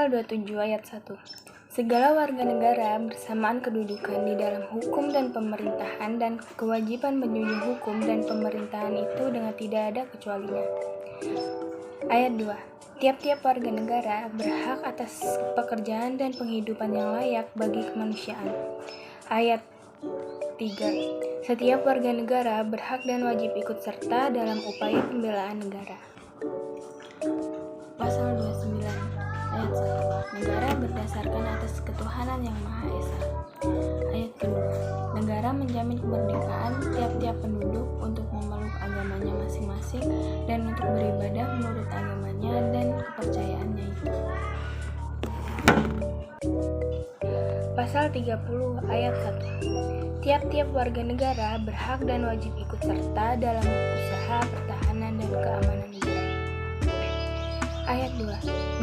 Pasal 27 ayat 1. Segala warga negara bersamaan kedudukan di dalam hukum dan pemerintahan dan kewajiban menjunjung hukum dan pemerintahan itu dengan tidak ada kecualinya. Ayat 2. Tiap-tiap warga negara berhak atas pekerjaan dan penghidupan yang layak bagi kemanusiaan. Ayat 3. Setiap warga negara berhak dan wajib ikut serta dalam upaya pembelaan negara. Pasal 29 ayat 1. Negara berdasarkan atas ketuhanan yang Maha Esa. Ayat kedua. Negara menjamin kemerdekaan tiap-tiap penduduk untuk memeluk agamanya masing-masing dan untuk beribadah menurut agamanya dan kepercayaannya itu. Pasal 30 ayat 1. Tiap-tiap warga negara berhak dan wajib ikut serta dalam usaha pertahanan dan keamanan negara. Ayat 2.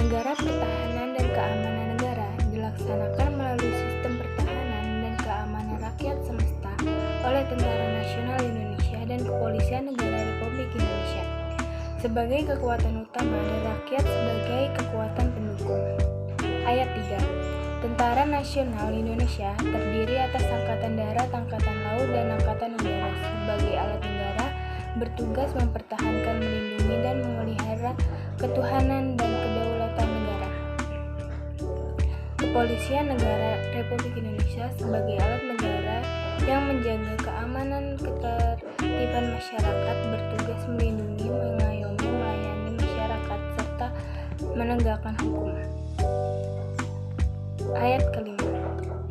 Negara pertahanan dan keamanan negara dilaksanakan melalui sistem pertahanan dan keamanan rakyat semesta oleh Tentara Nasional Indonesia dan Kepolisian Negara Republik Indonesia sebagai kekuatan utama dan rakyat sebagai kekuatan pendukung. Ayat 3. Tentara Nasional Indonesia terdiri atas Angkatan Darat, Angkatan Laut, dan Angkatan Udara sebagai alat negara bertugas mempertahankan, melindungi, dan memelihara ketuhanan dan kedaulatan negara. Kepolisian Negara Republik Indonesia sebagai alat negara yang menjaga keamanan ketertiban masyarakat, bertugas melindungi, mengayomi, melayani masyarakat, serta menegakkan hukum. Ayat kelima.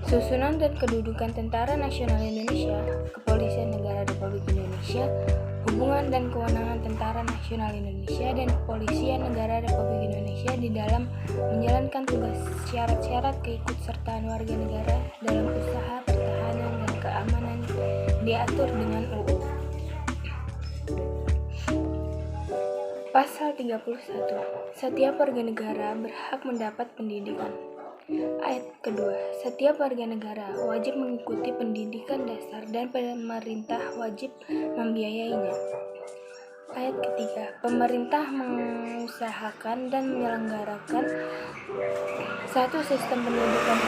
Susunan dan kedudukan Tentara Nasional Indonesia, Kepolisian Negara Republik Indonesia, hubungan dan kewenangan Tentara Nasional Indonesia dan Kepolisian Negara Republik Indonesia di dalam menjalankan tugas, syarat-syarat keikutsertaan warga negara dalam usaha pertahanan dan keamanan diatur dengan UU. Pasal 31. Setiap warga negara berhak mendapat pendidikan. Ayat kedua. Setiap warga negara wajib mengikuti pendidikan dasar dan pemerintah wajib membiayainya. Ayat ketiga. Pemerintah mengusahakan dan menyelenggarakan satu sistem pendidikan.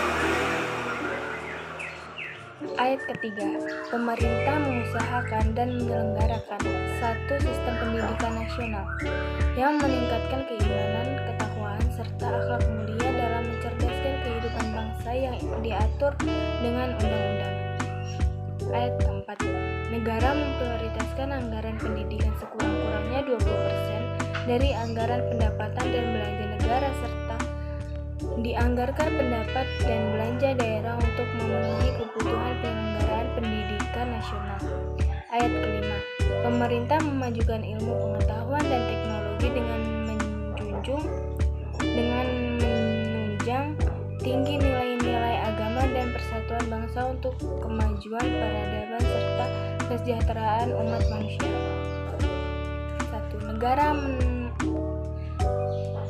Ayat ketiga. Pemerintah mengusahakan dan menyelenggarakan satu sistem pendidikan nasional yang meningkatkan keimanan, ketakwaan, serta akhlak mulia dalam mencerdaskan kehidupan bangsa yang diatur dengan undang-undang. Ayat keempat. Negara memprioritaskan anggaran pendidikan sekurang-kurangnya 20% dari anggaran pendapatan dan belanja negara serta dianggarkan pendapat dan belanja daerah untuk memenuhi kebutuhan penyelenggaraan pendidikan nasional. Ayat kelima. Pemerintah memajukan ilmu pengetahuan dan teknologi dengan menunjang tinggi nilai-nilai agama dan persatuan bangsa untuk kemajuan peradaban serta kesejahteraan umat manusia. 1.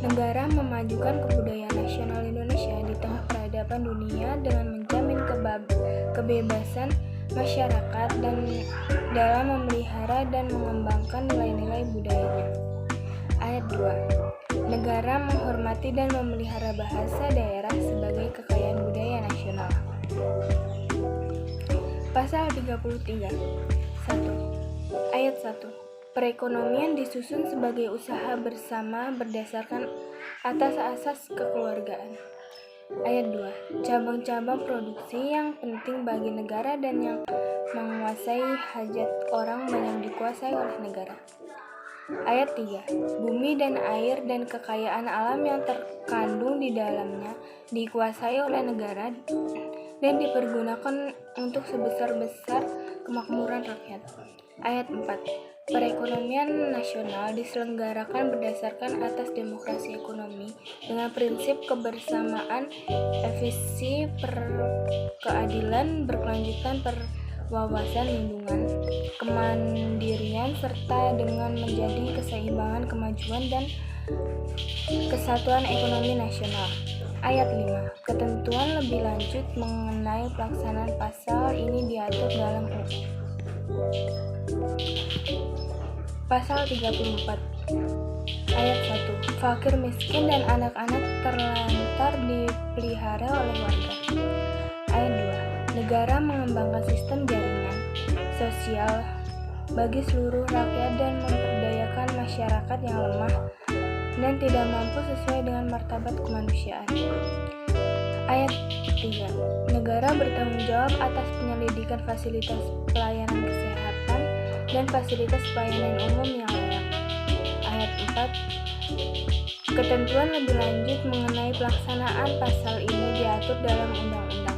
Negara memajukan kebudayaan nasional Indonesia di tengah peradaban dunia dengan menjamin kebebasan masyarakat dan dalam memelihara dan mengembangkan nilai-nilai budayanya. Ayat 2. Negara menghormati dan memelihara bahasa daerah sebagai kekayaan budaya nasional. Pasal 33. 1. Ayat 1. Perekonomian disusun sebagai usaha bersama berdasarkan atas asas kekeluargaan. Ayat 2. Cabang-cabang produksi yang penting bagi negara dan yang menguasai hajat orang banyak dikuasai oleh negara. Ayat 3. Bumi dan air dan kekayaan alam yang terkandung di dalamnya dikuasai oleh negara dan dipergunakan untuk sebesar-besar kemakmuran rakyat. Ayat 4. Perekonomian nasional diselenggarakan berdasarkan atas demokrasi ekonomi dengan prinsip kebersamaan, efisi, keadilan, berkelanjutan, wawasan lindungan, kemandirian, serta dengan menjadi keseimbangan, kemajuan, dan kesatuan ekonomi nasional. Ayat 5. Ketentuan lebih lanjut mengenai pelaksanaan pasal ini diatur dalam UU. Pasal 34. Ayat 1. Fakir miskin dan anak-anak terlantar sekitar dipelihara oleh warga. Ayat 2. Negara mengembangkan sistem jaringan sosial bagi seluruh rakyat dan memperdayakan masyarakat yang lemah dan tidak mampu sesuai dengan martabat kemanusiaan. Ayat 3. Negara bertanggung jawab atas penyelidikan fasilitas pelayanan kesehatan dan fasilitas pelayanan umum yang layak. Ayat 4. Ketentuan lebih lanjut mengenai pelaksanaan pasal ini diatur dalam Undang-Undang